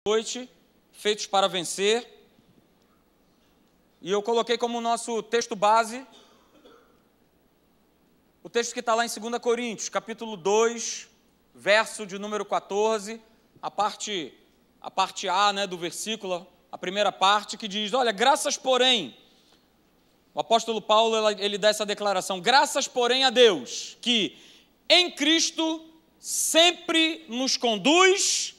noite, feitos para vencer, e eu coloquei como nosso texto base o texto que está lá em 2 Coríntios, capítulo 2, verso de número 14, a parte A, né, do versículo, a primeira parte, que diz, olha, graças porém, o apóstolo Paulo, ele dá essa declaração, graças porém a Deus, que em Cristo sempre nos conduz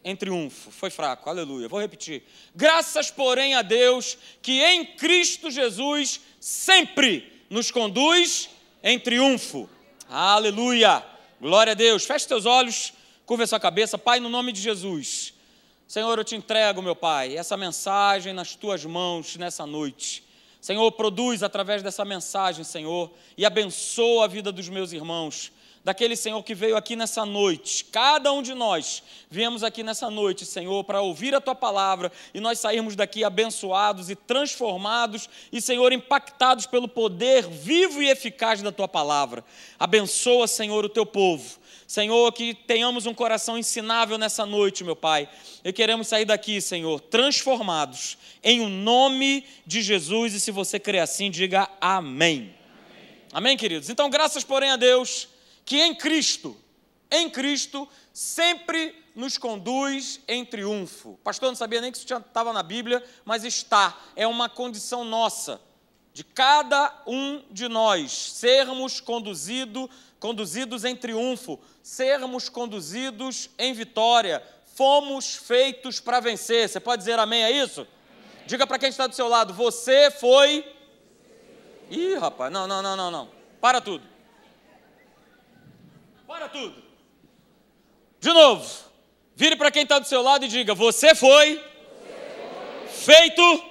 em triunfo. Foi fraco, aleluia, vou repetir. Graças porém a Deus, que em Cristo Jesus sempre nos conduz em triunfo. Aleluia, glória a Deus. Feche teus olhos, curva a sua cabeça. Pai, no nome de Jesus, Senhor, eu te entrego, meu Pai, essa mensagem nas tuas mãos nessa noite. Senhor, produz através dessa mensagem, Senhor, e abençoa a vida dos meus irmãos, daquele, Senhor, que veio aqui nessa noite. Cada um de nós viemos aqui nessa noite, Senhor, para ouvir a Tua palavra e nós sairmos daqui abençoados e transformados e, Senhor, impactados pelo poder vivo e eficaz da Tua palavra. Abençoa, Senhor, o Teu povo. Senhor, que tenhamos um coração ensinável nessa noite, meu Pai. E queremos sair daqui, Senhor, transformados em o nome de Jesus. E se você crê assim, diga amém. Amém, queridos? Então, graças, porém, a Deus, que em Cristo, sempre nos conduz em triunfo. Pastor, não sabia nem que isso estava na Bíblia, mas está. É uma condição nossa, de cada um de nós, sermos conduzidos em triunfo, sermos conduzidos em vitória. Fomos feitos para vencer. Você pode dizer amém a isso? Amém. Diga para quem está do seu lado, você foi... Ih, rapaz, não. Para tudo. Para tudo. De novo, vire para quem está do seu lado e diga, você foi feito,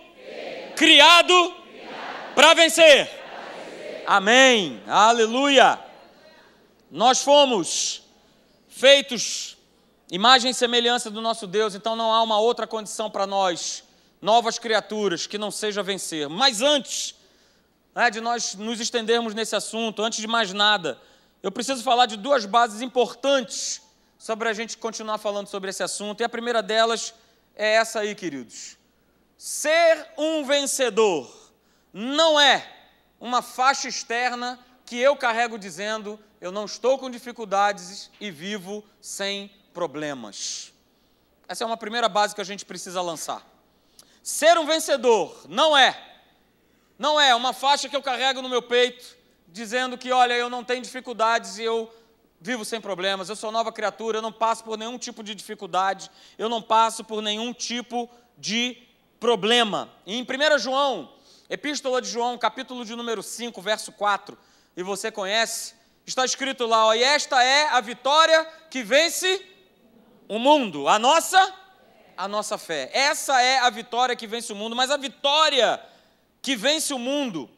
criado para vencer. Amém, aleluia. Nós fomos feitos imagem e semelhança do nosso Deus, então não há uma outra condição para nós, novas criaturas, que não seja vencer. Mas antes, de nós nos estendermos nesse assunto, antes de mais nada, eu preciso falar de duas bases importantes sobre a gente continuar falando sobre esse assunto, e a primeira delas é essa aí, queridos. Ser um vencedor não é uma faixa externa que eu carrego dizendo, eu não estou com dificuldades e vivo sem problemas. Essa é uma primeira base que a gente precisa lançar. Ser um vencedor não é uma faixa que eu carrego no meu peito, dizendo que, olha, eu não tenho dificuldades e eu vivo sem problemas, eu sou nova criatura, eu não passo por nenhum tipo de dificuldade, eu não passo por nenhum tipo de problema. E em 1 João, Epístola de João, capítulo de número 5, verso 4, e você conhece, está escrito lá, ó, e esta é a vitória que vence o mundo, a nossa fé. Essa é a vitória que vence o mundo, mas a vitória que vence o mundo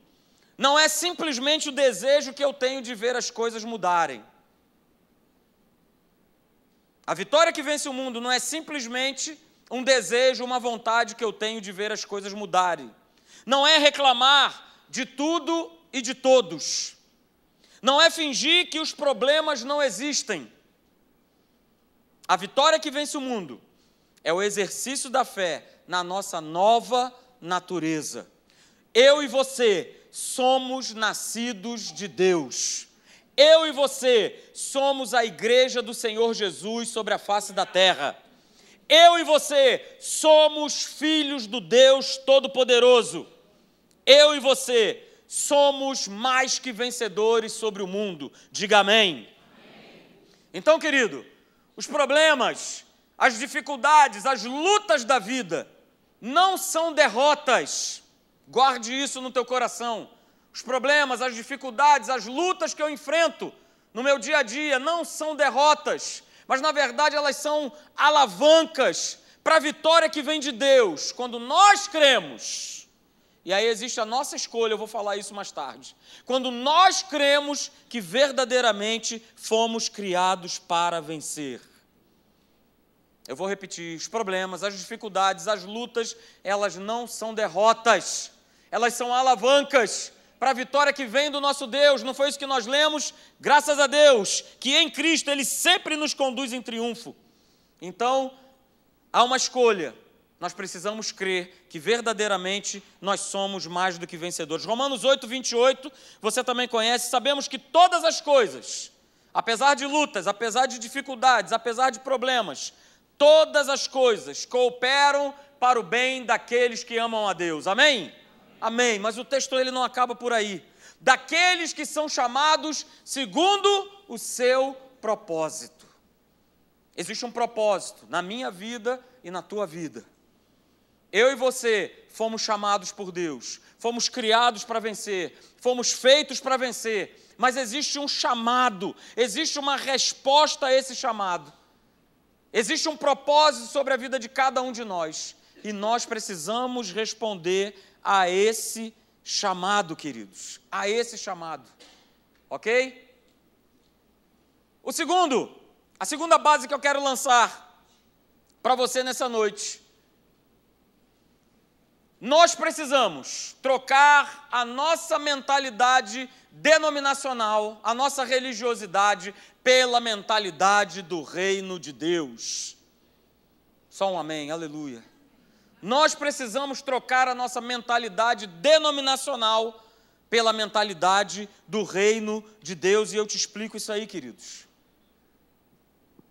não é simplesmente o desejo que eu tenho de ver as coisas mudarem. A vitória que vence o mundo não é simplesmente um desejo, uma vontade que eu tenho de ver as coisas mudarem. Não é reclamar de tudo e de todos. Não é fingir que os problemas não existem. A vitória que vence o mundo é o exercício da fé na nossa nova natureza. Eu e você somos nascidos de Deus. Eu e você somos a igreja do Senhor Jesus sobre a face da terra. Eu e você somos filhos do Deus Todo-Poderoso. Eu e você somos mais que vencedores sobre o mundo. Diga amém. Amém. Então, querido, os problemas, as dificuldades, as lutas da vida não são derrotas. Guarde isso no teu coração. Os problemas, as dificuldades, as lutas que eu enfrento no meu dia a dia não são derrotas, mas na verdade elas são alavancas para a vitória que vem de Deus. Quando nós cremos, e aí existe a nossa escolha, eu vou falar isso mais tarde. Quando nós cremos que verdadeiramente fomos criados para vencer. Eu vou repetir, os problemas, as dificuldades, as lutas, elas não são derrotas. Elas são alavancas para a vitória que vem do nosso Deus. Não foi isso que nós lemos? Graças a Deus, que em Cristo Ele sempre nos conduz em triunfo. Então, há uma escolha. Nós precisamos crer que verdadeiramente nós somos mais do que vencedores. Romanos 8, 28, você também conhece. Sabemos que todas as coisas, apesar de lutas, apesar de dificuldades, apesar de problemas, todas as coisas cooperam para o bem daqueles que amam a Deus. Amém? Amém. Mas o texto ele não acaba por aí. Daqueles que são chamados segundo o seu propósito. Existe um propósito na minha vida e na tua vida. Eu e você fomos chamados por Deus, fomos criados para vencer, fomos feitos para vencer, mas existe um chamado, existe uma resposta a esse chamado. Existe um propósito sobre a vida de cada um de nós, e nós precisamos responder a esse chamado, queridos, a esse chamado, ok? A segunda base que eu quero lançar para você nessa noite. Nós precisamos trocar a nossa mentalidade denominacional, a nossa religiosidade, pela mentalidade do reino de Deus. Só um amém, aleluia. Nós precisamos trocar a nossa mentalidade denominacional pela mentalidade do reino de Deus, e eu te explico isso aí, queridos.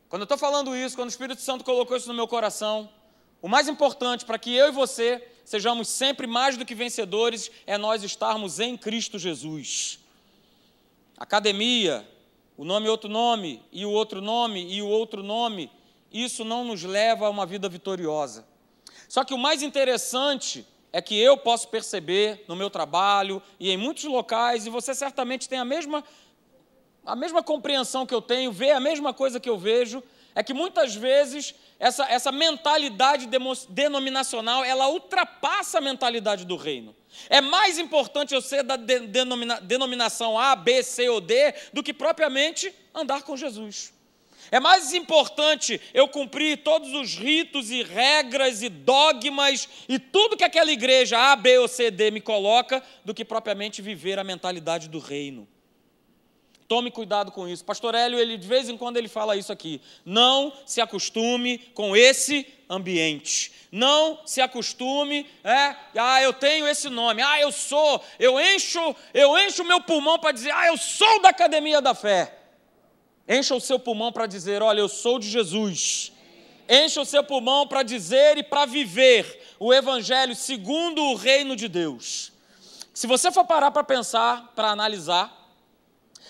Quando eu estou falando isso, quando o Espírito Santo colocou isso no meu coração, o mais importante para que eu e você sejamos sempre mais do que vencedores é nós estarmos em Cristo Jesus. Academia, o nome é outro nome, e o outro nome, e o outro nome, isso não nos leva a uma vida vitoriosa. Só que o mais interessante é que eu posso perceber no meu trabalho e em muitos locais, e você certamente tem a mesma compreensão que eu tenho, vê a mesma coisa que eu vejo, é que muitas vezes essa mentalidade denominacional, ela ultrapassa a mentalidade do reino. É mais importante eu ser da denominação A, B, C ou D do que propriamente andar com Jesus. É mais importante eu cumprir todos os ritos e regras e dogmas e tudo que aquela igreja A, B ou C, D me coloca do que propriamente viver a mentalidade do reino. Tome cuidado com isso. Pastor Hélio, ele, de vez em quando ele fala isso aqui. Não se acostume com esse ambiente. Não se acostume, eu tenho esse nome, eu encho o meu pulmão para dizer, eu sou da Academia da Fé. Encha o seu pulmão para dizer, olha, eu sou de Jesus. Encha o seu pulmão para dizer e para viver o Evangelho segundo o reino de Deus. Se você for parar para pensar, para analisar,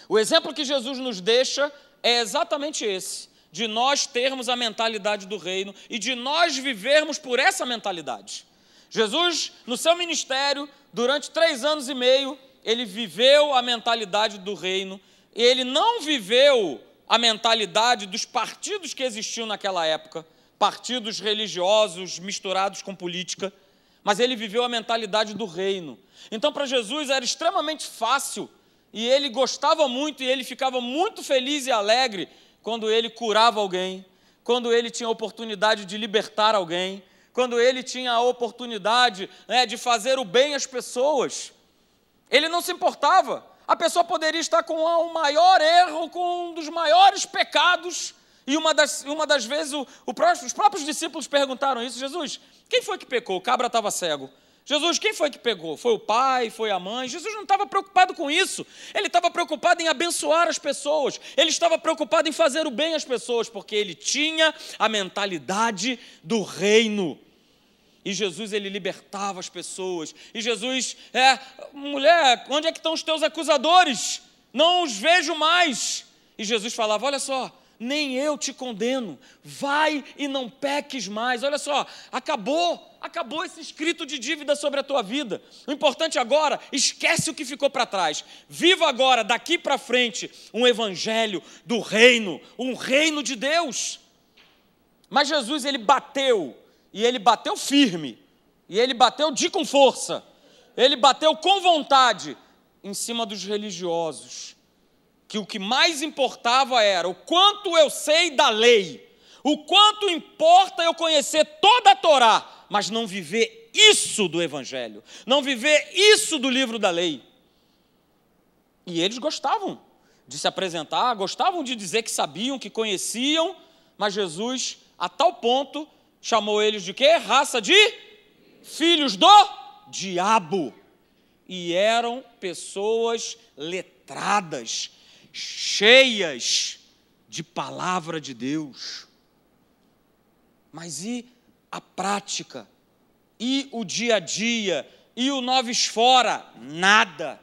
o exemplo que Jesus nos deixa é exatamente esse, de nós termos a mentalidade do reino e de nós vivermos por essa mentalidade. Jesus, no seu ministério, durante 3 anos e meio, ele viveu a mentalidade do reino, e ele não viveu a mentalidade dos partidos que existiam naquela época, partidos religiosos misturados com política, mas ele viveu a mentalidade do reino. Então, para Jesus era extremamente fácil, e ele gostava muito, e ele ficava muito feliz e alegre quando ele curava alguém, quando ele tinha a oportunidade de libertar alguém, quando ele tinha a oportunidade de fazer o bem às pessoas. Ele não se importava. A pessoa poderia estar com o maior erro, com um dos maiores pecados, e uma das vezes os próprios discípulos perguntaram isso, Jesus, quem foi que pecou? O cabra estava cego. Jesus, quem foi que pegou? Foi o pai? Foi a mãe? Jesus não estava preocupado com isso. Ele estava preocupado em abençoar as pessoas. Ele estava preocupado em fazer o bem às pessoas, porque ele tinha a mentalidade do reino. E Jesus, ele libertava as pessoas. E Jesus, mulher, onde é que estão os teus acusadores? Não os vejo mais. E Jesus falava, olha só, nem eu te condeno, vai e não peques mais. Olha só, acabou esse escrito de dívida sobre a tua vida. O importante agora, esquece o que ficou para trás. Viva agora, daqui para frente, um evangelho do reino, um reino de Deus. Mas Jesus, ele bateu, e ele bateu firme, e ele bateu com força, ele bateu com vontade em cima dos religiosos, que o que mais importava era o quanto eu sei da lei, o quanto importa eu conhecer toda a Torá, mas não viver isso do Evangelho, não viver isso do livro da lei. E eles gostavam de se apresentar, gostavam de dizer que sabiam, que conheciam, mas Jesus, a tal ponto chamou eles de quê? Raça de filhos do diabo. E eram pessoas letradas, cheias de palavra de Deus. Mas e a prática? E o dia a dia? E o noves fora? Nada.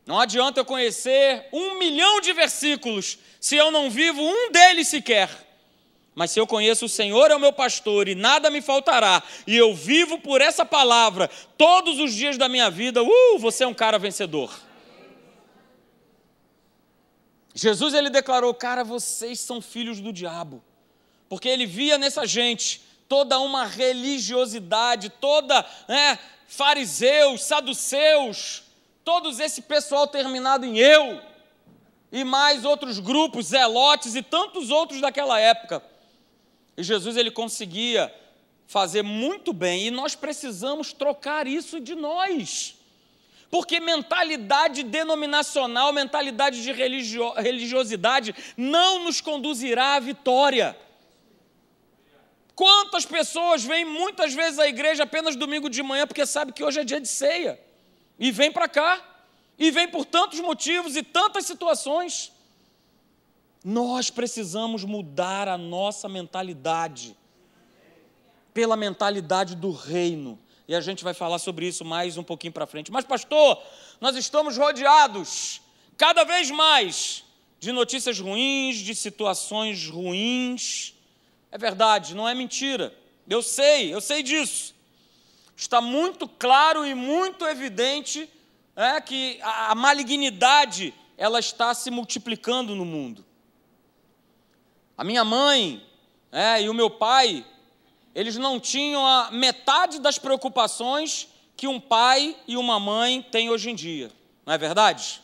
Não adianta eu conhecer 1 milhão de versículos se eu não vivo um deles sequer. Mas se eu conheço o Senhor é o meu pastor e nada me faltará, e eu vivo por essa palavra todos os dias da minha vida, você é um cara vencedor. Jesus, ele declarou, cara, vocês são filhos do diabo. Porque ele via nessa gente toda uma religiosidade, toda, fariseus, saduceus, todos esse pessoal terminado em eu, e mais outros grupos, zelotes e tantos outros daquela época. E Jesus, ele conseguia fazer muito bem, e nós precisamos trocar isso de nós. Porque mentalidade denominacional, mentalidade de religiosidade não nos conduzirá à vitória. Quantas pessoas vêm muitas vezes à igreja apenas domingo de manhã porque sabe que hoje é dia de ceia, e vem para cá, e vem por tantos motivos e tantas situações. Nós precisamos mudar a nossa mentalidade pela mentalidade do reino. E a gente vai falar sobre isso mais um pouquinho para frente. Mas, pastor, nós estamos rodeados cada vez mais de notícias ruins, de situações ruins. É verdade, não é mentira. Eu sei disso. Está muito claro e muito evidente que a malignidade ela está se multiplicando no mundo. A minha mãe e o meu pai, eles não tinham a metade das preocupações que um pai e uma mãe têm hoje em dia. Não é verdade?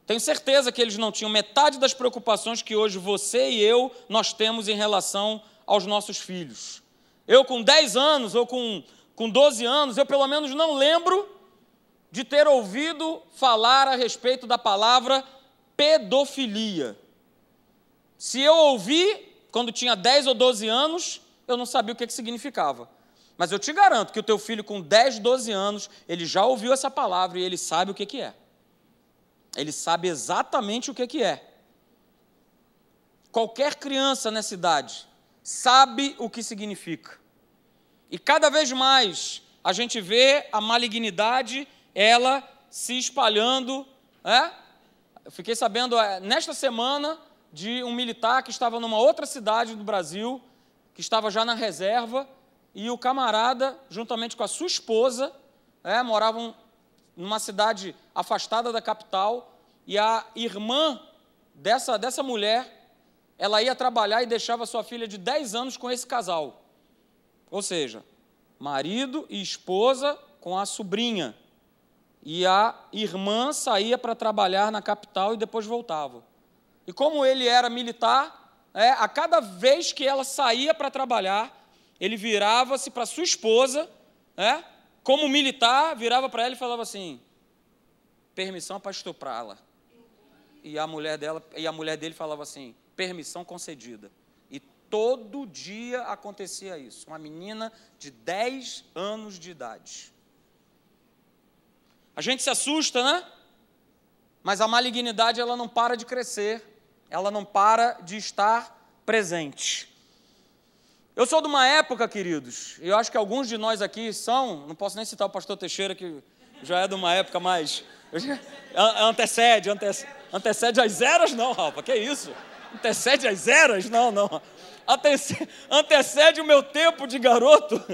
Tenho certeza que eles não tinham metade das preocupações que hoje você e eu, nós temos em relação aos nossos filhos. Eu com 10 anos ou com 12 anos, eu pelo menos não lembro de ter ouvido falar a respeito da palavra pedofilia. Se eu ouvi, quando tinha 10 ou 12 anos, eu não sabia o que significava. Mas eu te garanto que o teu filho com 10, 12 anos, ele já ouviu essa palavra e ele sabe o que é. Ele sabe exatamente o que é. Qualquer criança nessa idade sabe o que significa. E cada vez mais a gente vê a malignidade, ela se espalhando. Eu fiquei sabendo nesta semana de um militar que estava numa outra cidade do Brasil, que estava já na reserva, e o camarada, juntamente com a sua esposa, moravam numa cidade afastada da capital, e a irmã dessa mulher, ela ia trabalhar e deixava sua filha de 10 anos com esse casal. Ou seja, marido e esposa com a sobrinha. E a irmã saía para trabalhar na capital e depois voltava. E como ele era militar, a cada vez que ela saía para trabalhar, ele virava-se para sua esposa, como militar, virava para ela e falava assim, permissão para estuprá-la. E a mulher dele falava assim, permissão concedida. E todo dia acontecia isso. Uma menina de 10 anos de idade. A gente se assusta, né? Mas a malignidade, ela não para de crescer. Ela não para de estar presente. Eu sou de uma época, queridos, e eu acho que alguns de nós aqui não posso nem citar o pastor Teixeira, que já é de uma época mais... Antecede às eras, não, Rafa, que isso? Antecede às eras? Não. Antecede o meu tempo de garoto.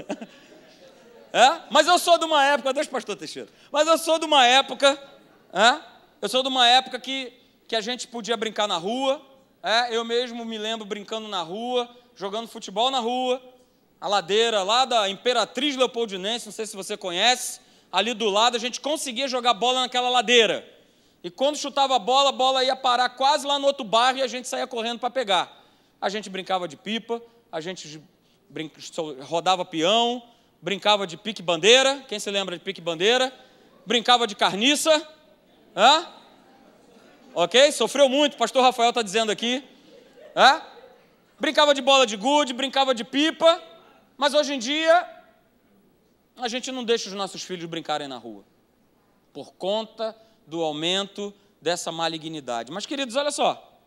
Mas eu sou de uma época, deixa o pastor Teixeira, mas eu sou de uma época, que a gente podia brincar na rua, eu mesmo me lembro brincando na rua, jogando futebol na rua, a ladeira lá da Imperatriz Leopoldinense, não sei se você conhece, ali do lado a gente conseguia jogar bola naquela ladeira. E quando chutava a bola ia parar quase lá no outro bairro e a gente saía correndo para pegar. A gente brincava de pipa, a gente rodava peão, brincava de pique-bandeira, quem se lembra de pique-bandeira? Brincava de carniça, ok? Sofreu muito, o pastor Rafael está dizendo aqui. brincava de bola de gude, brincava de pipa, mas hoje em dia a gente não deixa os nossos filhos brincarem na rua, por conta do aumento dessa malignidade. Mas, queridos, olha só,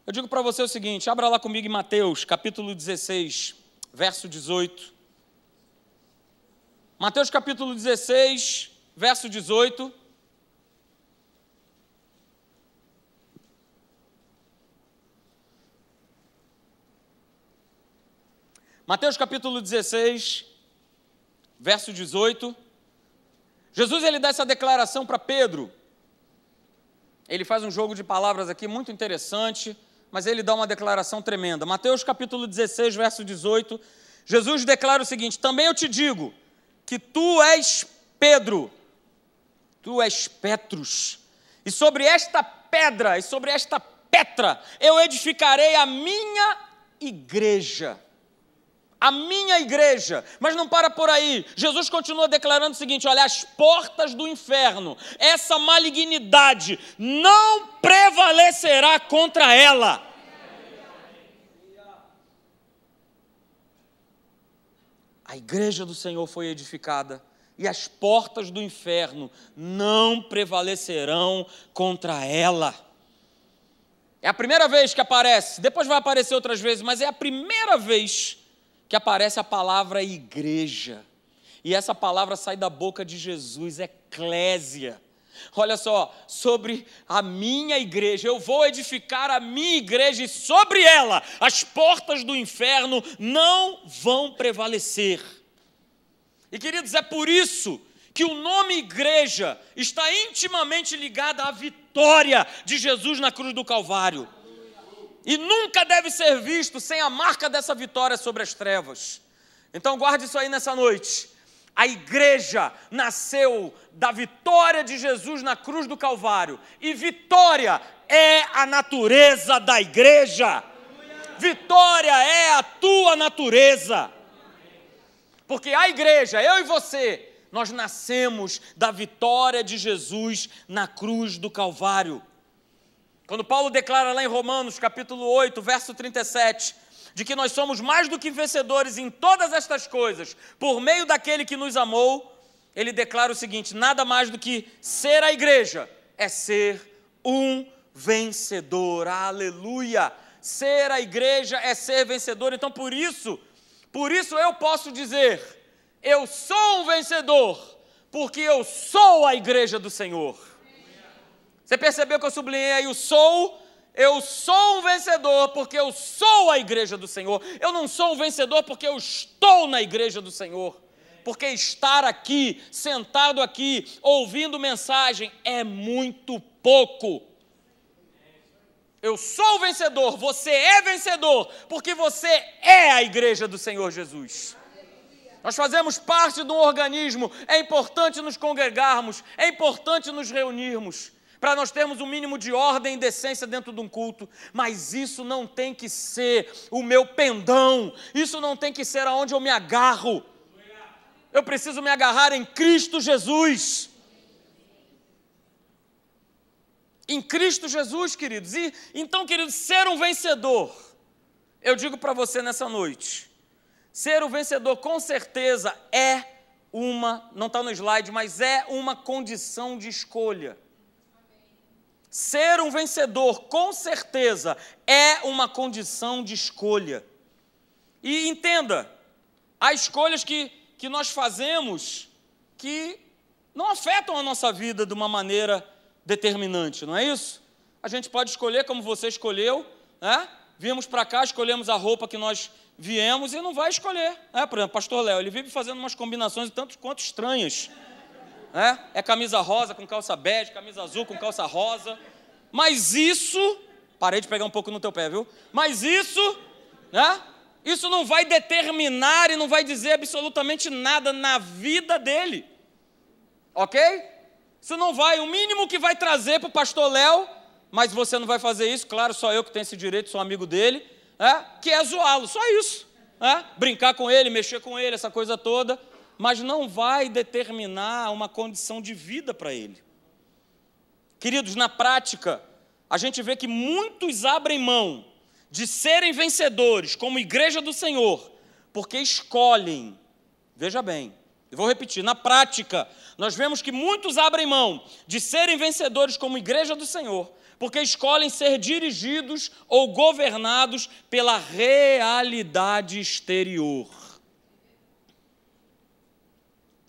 eu digo para você o seguinte, abra lá comigo em Mateus, capítulo 16, verso 18. Mateus, capítulo 16, verso 18. Mateus, capítulo 16, verso 18. Jesus, ele dá essa declaração para Pedro. Ele faz um jogo de palavras aqui muito interessante, mas ele dá uma declaração tremenda. Mateus capítulo 16, verso 18, Jesus declara o seguinte: também eu te digo que tu és Pedro, tu és Petrus, e sobre esta pedra, e sobre esta Petra, eu edificarei a minha igreja. A minha igreja, mas não para por aí. Jesus continua declarando o seguinte: olha, as portas do inferno, essa malignidade não prevalecerá contra ela. A igreja do Senhor foi edificada e as portas do inferno não prevalecerão contra ela. É a primeira vez que aparece, depois vai aparecer outras vezes, mas é a primeira vez que aparece a palavra igreja, e essa palavra sai da boca de Jesus, eclésia. Olha só, sobre a minha igreja, eu vou edificar a minha igreja, e sobre ela as portas do inferno não vão prevalecer. E, queridos, é por isso que o nome igreja está intimamente ligado à vitória de Jesus na cruz do Calvário. E nunca deve ser visto sem a marca dessa vitória sobre as trevas. Então guarde isso aí nessa noite. A igreja nasceu da vitória de Jesus na cruz do Calvário. E vitória é a natureza da igreja. Vitória é a tua natureza. Porque a igreja, eu e você, nós nascemos da vitória de Jesus na cruz do Calvário. Quando Paulo declara lá em Romanos, capítulo 8, verso 37, de que nós somos mais do que vencedores em todas estas coisas, por meio daquele que nos amou, ele declara o seguinte: nada mais do que ser a igreja é ser um vencedor. Aleluia! Ser a igreja é ser vencedor. Então, por isso eu posso dizer, eu sou um vencedor, porque eu sou a igreja do Senhor. Você percebeu que eu sublinhei aí o sou? Eu sou um vencedor porque eu sou a igreja do Senhor. Eu não sou um vencedor porque eu estou na igreja do Senhor. Porque estar aqui, sentado aqui, ouvindo mensagem é muito pouco. Eu sou o vencedor, você é vencedor, porque você é a igreja do Senhor Jesus. Nós fazemos parte de um organismo, é importante nos congregarmos, é importante nos reunirmos, para nós termos um mínimo de ordem e decência dentro de um culto, mas isso não tem que ser o meu pendão, isso não tem que ser aonde eu me agarro. Eu preciso me agarrar em Cristo Jesus. Em Cristo Jesus, queridos. E então, queridos, ser um vencedor, eu digo para você nessa noite, ser um vencedor com certeza é uma, não está no slide, mas é uma condição de escolha. Ser um vencedor, com certeza, é uma condição de escolha. E entenda, há escolhas que nós fazemos que não afetam a nossa vida de uma maneira determinante, não é isso? A gente pode escolher como você escolheu, né? Viemos para cá, escolhemos a roupa que nós viemos e não vai escolher. Por exemplo, pastor Léo, ele vive fazendo umas combinações tanto quanto estranhas. É camisa rosa com calça bege, camisa azul com calça rosa. Mas isso, parei de pegar um pouco no teu pé, viu? Mas isso, isso não vai determinar e não vai dizer absolutamente nada na vida dele. Ok? Isso não vai, o mínimo que vai trazer para o pastor Léo, mas você não vai fazer isso, claro, só eu que tenho esse direito, sou amigo dele, que é zoá-lo, só isso. Brincar com ele, mexer com ele, essa coisa toda, mas não vai determinar uma condição de vida para ele. Queridos, na prática, a gente vê que muitos abrem mão de serem vencedores como igreja do Senhor, porque escolhem, veja bem, eu vou repetir, na prática, nós vemos que muitos abrem mão de serem vencedores como igreja do Senhor, porque escolhem ser dirigidos ou governados pela realidade exterior.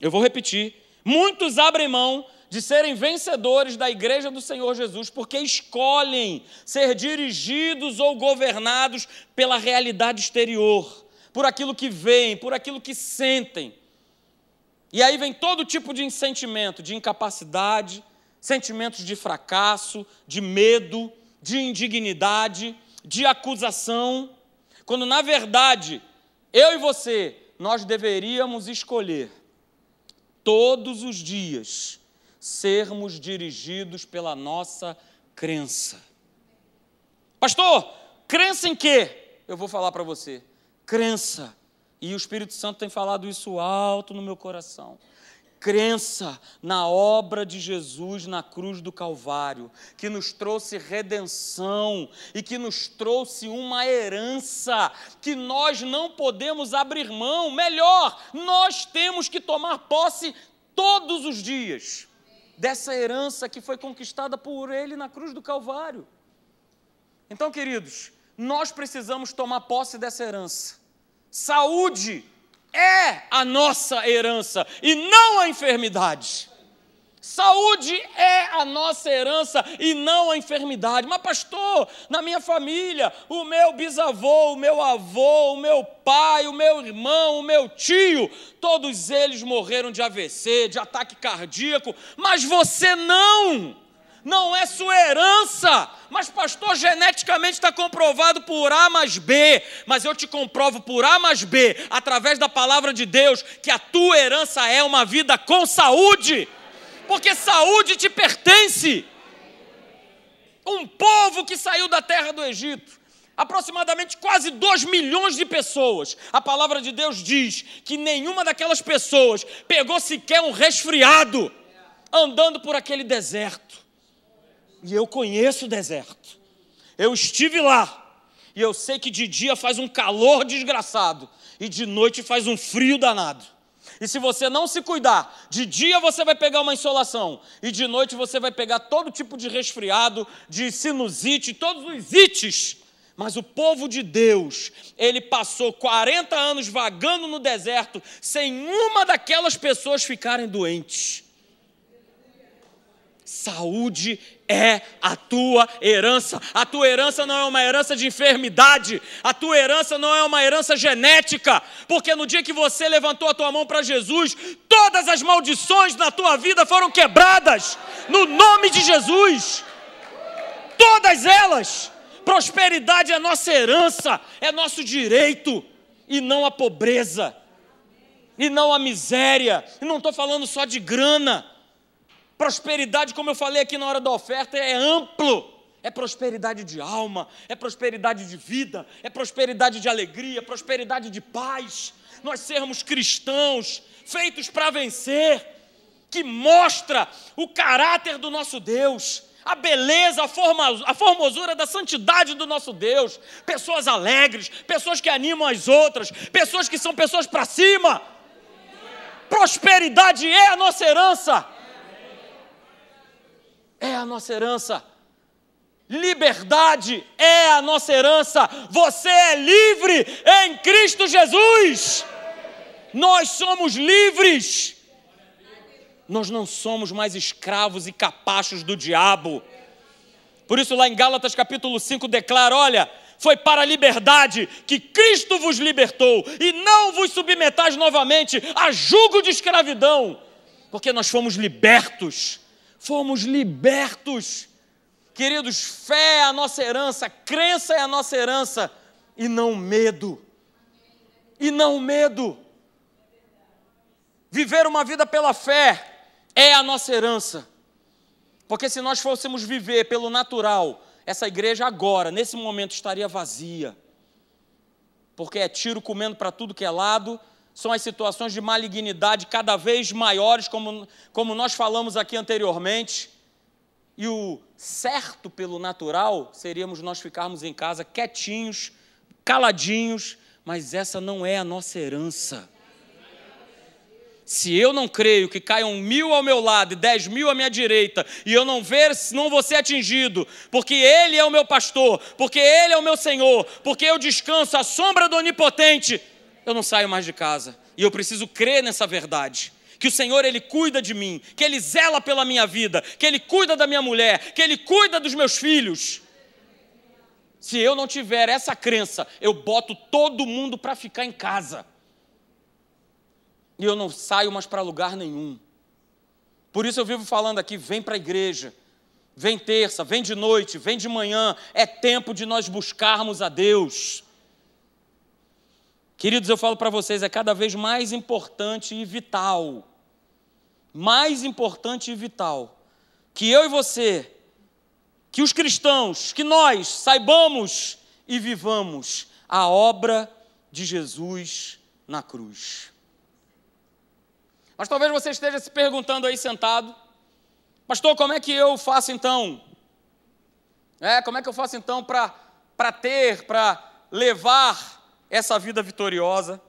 Eu vou repetir, muitos abrem mão de serem vencedores da igreja do Senhor Jesus, porque escolhem ser dirigidos ou governados pela realidade exterior, por aquilo que veem, por aquilo que sentem. E aí vem todo tipo de sentimento, de incapacidade, sentimentos de fracasso, de medo, de indignidade, de acusação, quando na verdade, eu e você, nós deveríamos escolher todos os dias sermos dirigidos pela nossa crença. Pastor, crença em quê? Eu vou falar para você. Crença. E o Espírito Santo tem falado isso alto no meu coração. Crença na obra de Jesus na cruz do Calvário, que nos trouxe redenção e que nos trouxe uma herança que nós não podemos abrir mão. Melhor, nós temos que tomar posse todos os dias dessa herança que foi conquistada por Ele na cruz do Calvário. Então, queridos, nós precisamos tomar posse dessa herança. Saúde é a nossa herança e não a enfermidade. Saúde é a nossa herança e não a enfermidade. Mas pastor, na minha família, o meu bisavô, o meu avô, o meu pai, o meu irmão, o meu tio, todos eles morreram de AVC, de ataque cardíaco, mas você não é sua herança. Mas pastor, geneticamente está comprovado por A mais B, mas eu te comprovo por A mais B, através da palavra de Deus, que a tua herança é uma vida com saúde, porque saúde te pertence. Um povo que saiu da terra do Egito, aproximadamente quase 2 milhões de pessoas, a palavra de Deus diz que nenhuma daquelas pessoas pegou sequer um resfriado, andando por aquele deserto. E eu conheço o deserto, eu estive lá, e eu sei que de dia faz um calor desgraçado, e de noite faz um frio danado. E se você não se cuidar, de dia você vai pegar uma insolação, e de noite você vai pegar todo tipo de resfriado, de sinusite, todos os ites. Mas o povo de Deus, ele passou 40 anos vagando no deserto, sem uma daquelas pessoas ficarem doentes. Saúde é a tua herança. A tua herança não é uma herança de enfermidade. A tua herança não é uma herança genética. Porque no dia que você levantou a tua mão para Jesus, todas as maldições na tua vida foram quebradas. No nome de Jesus. Todas elas. Prosperidade é nossa herança, é nosso direito. E não a pobreza. E não a miséria. E não estou falando só de grana. Prosperidade, como eu falei aqui na hora da oferta, é amplo. É prosperidade de alma, é prosperidade de vida, é prosperidade de alegria, prosperidade de paz. Nós sermos cristãos, feitos para vencer, que mostra o caráter do nosso Deus, a beleza, a formosura da santidade do nosso Deus. Pessoas alegres, pessoas que animam as outras, pessoas que são pessoas para cima. Prosperidade é a nossa herança. É a nossa herança. Liberdade é a nossa herança. Você é livre em Cristo Jesus. Nós somos livres. Nós não somos mais escravos e capachos do diabo. Por isso lá em Gálatas capítulo 5 declara, olha, foi para a liberdade que Cristo vos libertou, e não vos submetais novamente a jugo de escravidão, porque nós fomos libertos. Fomos libertos. Queridos, fé é a nossa herança, crença é a nossa herança, e não medo. E não medo. Viver uma vida pela fé é a nossa herança. Porque se nós fôssemos viver pelo natural, essa igreja agora, nesse momento, estaria vazia. Porque é tiro comendo para tudo que é lado, são as situações de malignidade cada vez maiores, como nós falamos aqui anteriormente. E o certo pelo natural seríamos nós ficarmos em casa quietinhos, caladinhos, mas essa não é a nossa herança. Se eu não creio que caiam 1.000 ao meu lado e 10.000 à minha direita, e eu não vou ser atingido, porque Ele é o meu pastor, porque Ele é o meu Senhor, porque eu descanso à sombra do Onipotente, eu não saio mais de casa. E eu preciso crer nessa verdade, que o Senhor, Ele cuida de mim, que Ele zela pela minha vida, que Ele cuida da minha mulher, que Ele cuida dos meus filhos. Se eu não tiver essa crença, eu boto todo mundo para ficar em casa. E eu não saio mais para lugar nenhum. Por isso eu vivo falando aqui, vem para a igreja, vem terça, vem de noite, vem de manhã, é tempo de nós buscarmos a Deus. Queridos, eu falo para vocês, é cada vez mais importante e vital, que eu e você, que os cristãos, que nós saibamos e vivamos a obra de Jesus na cruz. Mas talvez você esteja se perguntando aí sentado, pastor, como é que eu faço então? Como é que eu faço então para levar essa vida vitoriosa?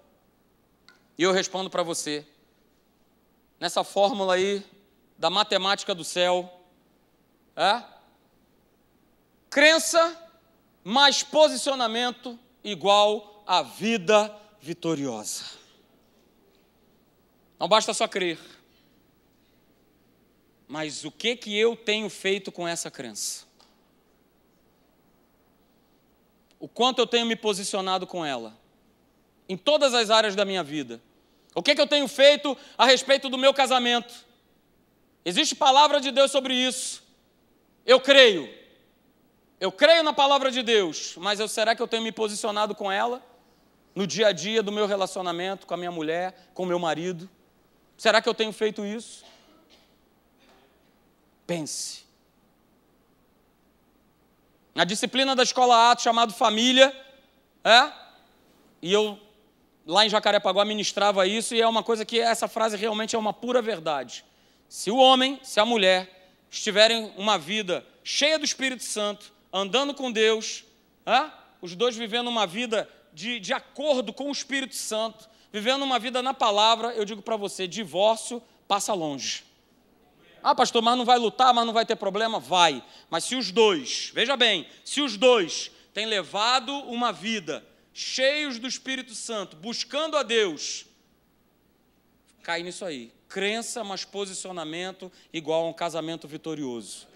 E eu respondo para você, nessa fórmula aí da matemática do céu, crença mais posicionamento igual a vida vitoriosa. Não basta só crer, mas o que eu tenho feito com essa crença? O quanto eu tenho me posicionado com ela, em todas as áreas da minha vida. O que eu tenho feito a respeito do meu casamento? Existe palavra de Deus sobre isso. Eu creio na palavra de Deus, mas será que eu tenho me posicionado com ela? No dia a dia do meu relacionamento com a minha mulher, com o meu marido? Será que eu tenho feito isso? Pense. Na disciplina da Escola Atos, chamado Família, e eu, lá em Jacarepaguá, ministrava isso, e é uma coisa que essa frase realmente é uma pura verdade. Se o homem, se a mulher estiverem uma vida cheia do Espírito Santo, andando com Deus, os dois vivendo uma vida de acordo com o Espírito Santo, vivendo uma vida na palavra, eu digo para você, divórcio passa longe. Pastor, mas não vai lutar, mas não vai ter problema? Vai. Mas se os dois, veja bem, se os dois têm levado uma vida cheios do Espírito Santo, buscando a Deus, cai nisso aí. Crença mais posicionamento igual a um casamento vitorioso.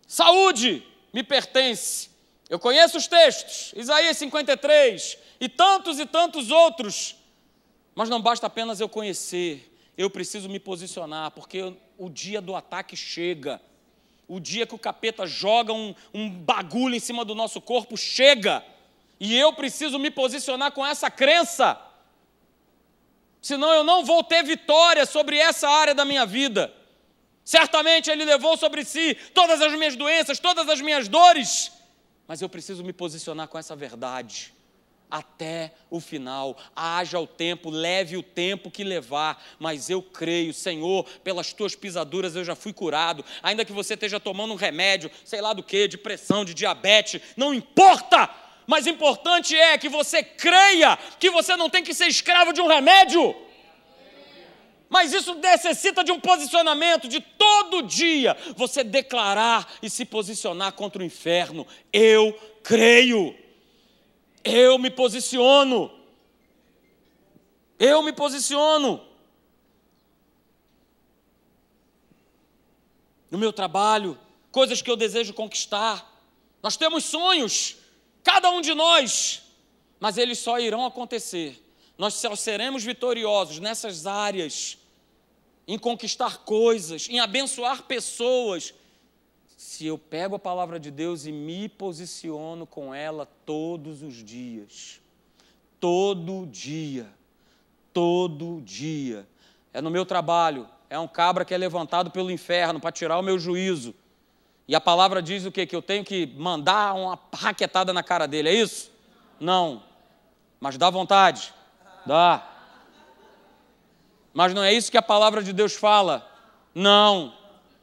Saúde me pertence. Eu conheço os textos, Isaías 53 e tantos outros, mas não basta apenas eu conhecer, eu preciso me posicionar, porque o dia do ataque chega, o dia que o capeta joga um bagulho em cima do nosso corpo chega, e eu preciso me posicionar com essa crença, senão eu não vou ter vitória sobre essa área da minha vida. Certamente Ele levou sobre si todas as minhas doenças, todas as minhas dores, mas eu preciso me posicionar com essa verdade até o final. Haja o tempo, leve o tempo que levar, mas eu creio, Senhor, pelas tuas pisaduras eu já fui curado. Ainda que você esteja tomando um remédio, sei lá do que, de pressão, de diabetes, não importa, mas importante é que você creia que você não tem que ser escravo de um remédio. Mas isso necessita de um posicionamento, de todo dia você declarar e se posicionar contra o inferno. Eu creio, eu me posiciono, no meu trabalho, coisas que eu desejo conquistar. Nós temos sonhos, cada um de nós, mas eles só irão acontecer. Nós só seremos vitoriosos nessas áreas, em conquistar coisas, em abençoar pessoas, se eu pego a palavra de Deus e me posiciono com ela todos os dias. Todo dia. É no meu trabalho, é um cabra que é levantado pelo inferno para tirar o meu juízo. E a palavra diz o quê? Que eu tenho que mandar uma raquetada na cara dele, é isso? Não. Mas dá vontade? Dá. Mas não é isso que a palavra de Deus fala? Não.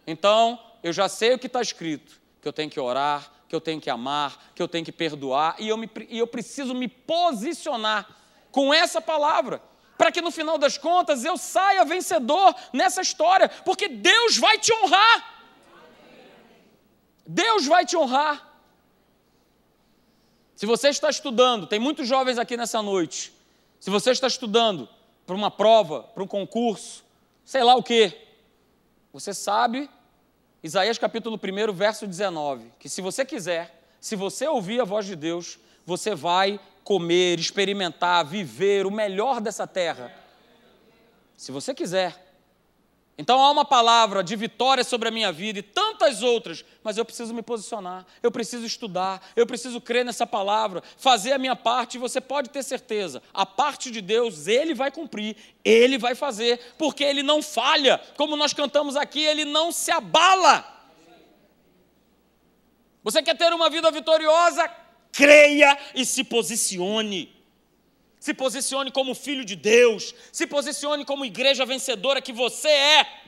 Então, eu já sei o que está escrito, que eu tenho que orar, que eu tenho que amar, que eu tenho que perdoar, e eu preciso me posicionar com essa palavra, para que no final das contas eu saia vencedor nessa história, porque Deus vai te honrar. Deus vai te honrar. Se você está estudando, tem muitos jovens aqui nessa noite, se você está estudando para uma prova, para um concurso, sei lá o quê, você sabe, Isaías capítulo 1, verso 19, que se você quiser, se você ouvir a voz de Deus, você vai comer, experimentar, viver o melhor dessa terra. Se você quiser. Então há uma palavra de vitória sobre a minha vida e tantas outras, mas eu preciso me posicionar, eu preciso estudar, eu preciso crer nessa palavra, fazer a minha parte, e você pode ter certeza, a parte de Deus, Ele vai cumprir, Ele vai fazer, porque Ele não falha, como nós cantamos aqui, Ele não se abala. Você quer ter uma vida vitoriosa? Creia e se posicione. Se posicione como filho de Deus, se posicione como igreja vencedora que você é.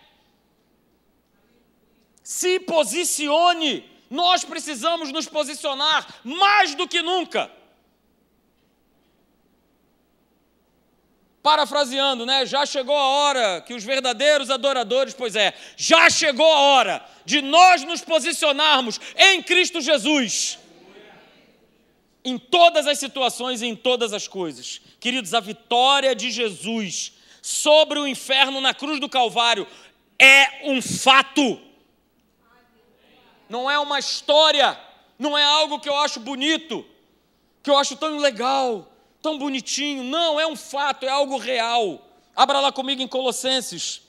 Se posicione, nós precisamos nos posicionar mais do que nunca. Parafraseando, né? Já chegou a hora que os verdadeiros adoradores, pois é, já chegou a hora de nós nos posicionarmos em Cristo Jesus. Em todas as situações e em todas as coisas. Queridos, a vitória de Jesus sobre o inferno na cruz do Calvário é um fato. Não é uma história, não é algo que eu acho bonito, que eu acho tão legal, tão bonitinho. Não, é um fato, é algo real. Abra lá comigo em Colossenses,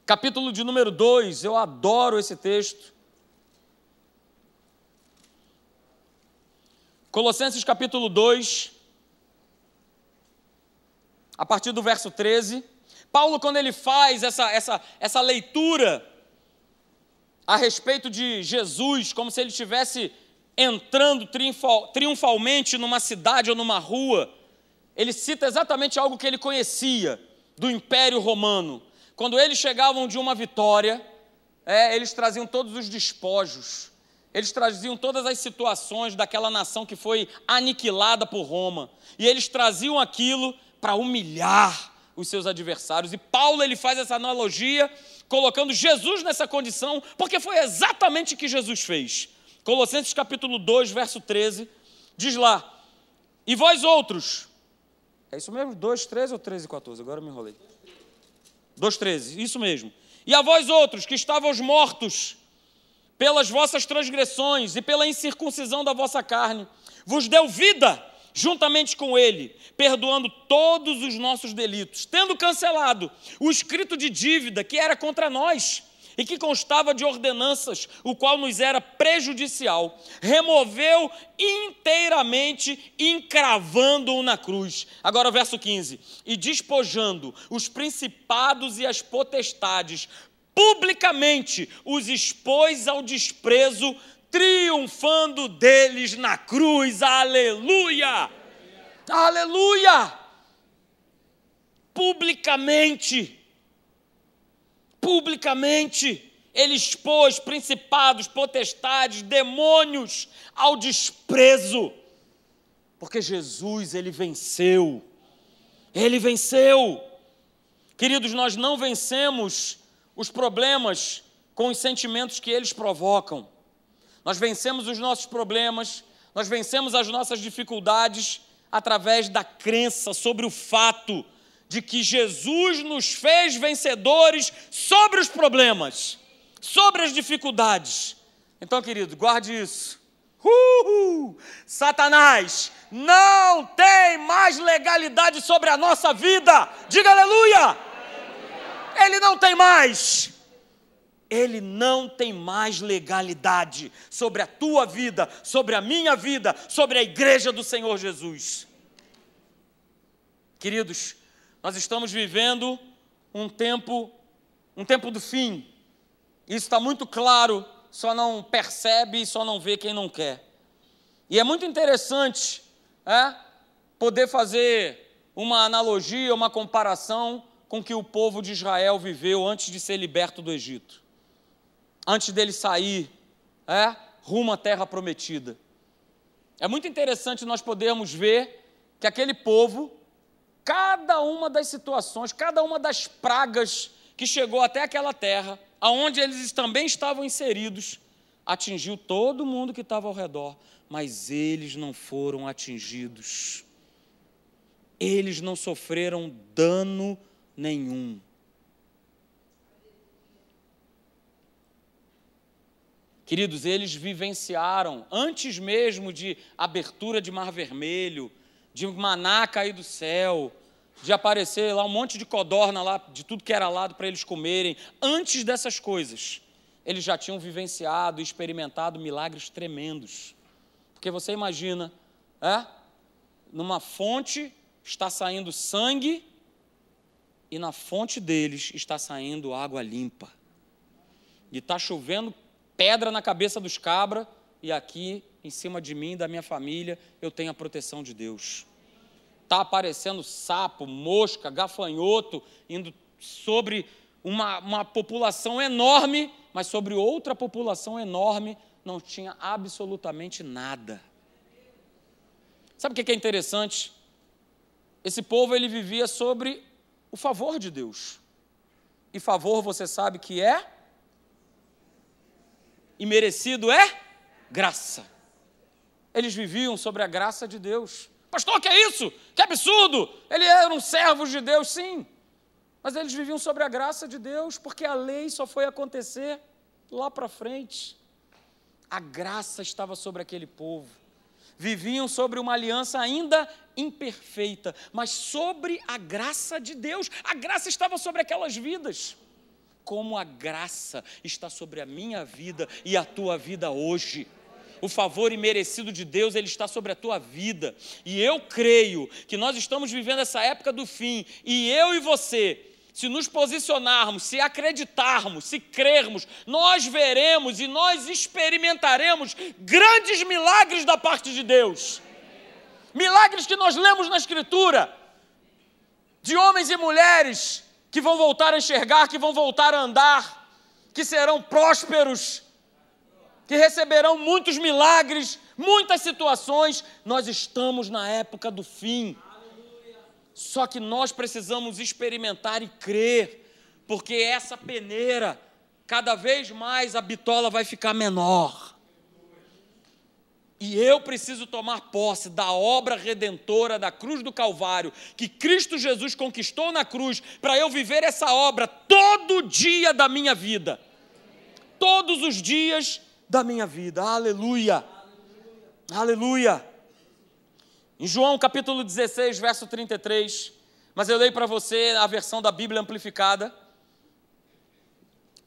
capítulo de número 2, eu adoro esse texto. Colossenses capítulo 2, a partir do verso 13, Paulo, quando ele faz essa leitura a respeito de Jesus, como se ele estivesse entrando triunfalmente numa cidade ou numa rua, ele cita exatamente algo que ele conhecia do Império Romano. Quando eles chegavam de uma vitória, eles traziam todos os despojos, eles traziam todas as situações daquela nação que foi aniquilada por Roma. E eles traziam aquilo para humilhar os seus adversários. E Paulo ele faz essa analogia, colocando Jesus nessa condição, porque foi exatamente o que Jesus fez. Colossenses capítulo 2, verso 13, diz lá: e vós outros, é isso mesmo? 2, 13 ou 13, 14? Agora eu me enrolei. 2, 13, isso mesmo. E a vós outros que estavais mortos pelas vossas transgressões e pela incircuncisão da vossa carne, vos deu vida juntamente com ele, perdoando todos os nossos delitos, tendo cancelado o escrito de dívida que era contra nós e que constava de ordenanças, o qual nos era prejudicial, removeu inteiramente, encravando-o na cruz. Agora o verso 15, e despojando os principados e as potestades, publicamente os expôs ao desprezo, triunfando deles na cruz. Aleluia! Aleluia! Publicamente, ele expôs principados, potestades, demônios ao desprezo, porque Jesus, ele venceu. Ele venceu. Queridos, nós não vencemos os problemas com os sentimentos que eles provocam. Nós vencemos os nossos problemas, nós vencemos as nossas dificuldades através da crença sobre o fato de que Jesus nos fez vencedores sobre os problemas, sobre as dificuldades. Então, querido, guarde isso. Satanás não tem mais legalidade sobre a nossa vida. Diga aleluia! Ele não tem mais. Ele não tem mais legalidade sobre a tua vida, sobre a minha vida, sobre a igreja do Senhor Jesus. Queridos, nós estamos vivendo um tempo do fim. Isso está muito claro, só não percebe e só não vê quem não quer. E é muito interessante poder fazer uma analogia, uma comparação com o que o povo de Israel viveu antes de ser liberto do Egito. antes dele sair, rumo à terra prometida. É muito interessante nós podermos ver que aquele povo, cada uma das situações, cada uma das pragas que chegou até aquela terra, aonde eles também estavam inseridos, atingiu todo mundo que estava ao redor, mas eles não foram atingidos. Eles não sofreram dano nenhum. Queridos, eles vivenciaram, antes mesmo de abertura de Mar Vermelho, de maná cair do céu, de aparecer lá um monte de codorna lá, de tudo que era lado para eles comerem, antes dessas coisas, eles já tinham vivenciado e experimentado milagres tremendos. Porque você imagina, numa fonte está saindo sangue e na fonte deles está saindo água limpa. E está chovendo pedra na cabeça dos cabras, e aqui, em cima de mim e da minha família, eu tenho a proteção de Deus. Está aparecendo sapo, mosca, gafanhoto, indo sobre uma população enorme, mas sobre outra população enorme não tinha absolutamente nada. Sabe o que é interessante? Esse povo, ele vivia sobre o favor de Deus. E favor, você sabe que é? E merecido é graça. Eles viviam sobre a graça de Deus. Pastor, que é isso? Que absurdo! Eles eram servos de Deus, sim. Mas eles viviam sobre a graça de Deus, porque a lei só foi acontecer lá para frente. A graça estava sobre aquele povo. Viviam sobre uma aliança ainda imperfeita, mas sobre a graça de Deus. A graça estava sobre aquelas vidas. Como a graça está sobre a minha vida e a tua vida hoje. O favor imerecido de Deus, ele está sobre a tua vida. E eu creio que nós estamos vivendo essa época do fim. E eu e você, se nos posicionarmos, se acreditarmos, se crermos, nós veremos e nós experimentaremos grandes milagres da parte de Deus. Milagres que nós lemos na Escritura, de homens e mulheres que vão voltar a enxergar, que vão voltar a andar, que serão prósperos, que receberão muitos milagres, muitas situações. Nós estamos na época do fim. Só que nós precisamos experimentar e crer, porque essa peneira, cada vez mais a bitola vai ficar menor. E eu preciso tomar posse da obra redentora da cruz do Calvário, que Cristo Jesus conquistou na cruz, para eu viver essa obra todo dia da minha vida. Todos os dias da minha vida. Aleluia! Aleluia! Em João capítulo 16, verso 33, mas eu leio para você a versão da Bíblia amplificada.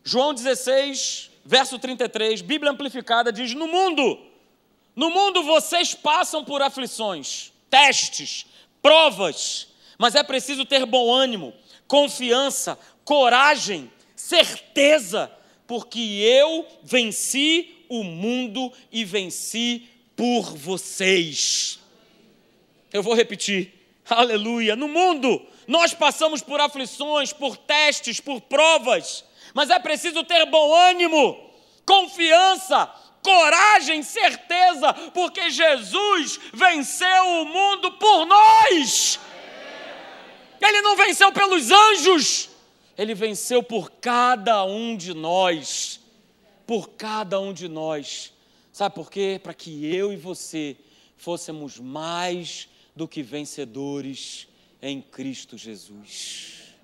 João 16, verso 33, Bíblia amplificada diz: no mundo vocês passam por aflições, testes, provas, mas é preciso ter bom ânimo, confiança, coragem, certeza, porque eu venci o mundo e venci por vocês. Eu vou repetir, aleluia. No mundo nós passamos por aflições, por testes, por provas, mas é preciso ter bom ânimo, confiança, coragem, certeza, porque Jesus venceu o mundo por nós. Ele não venceu pelos anjos, ele venceu por cada um de nós. Por cada um de nós. Sabe por quê? Para que eu e você fôssemos mais do que vencedores em Cristo Jesus.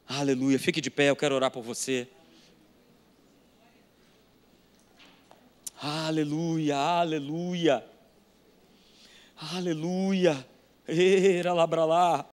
Aleluia. Fique de pé, eu quero orar por você. Aleluia, aleluia, aleluia. Era lá para lá.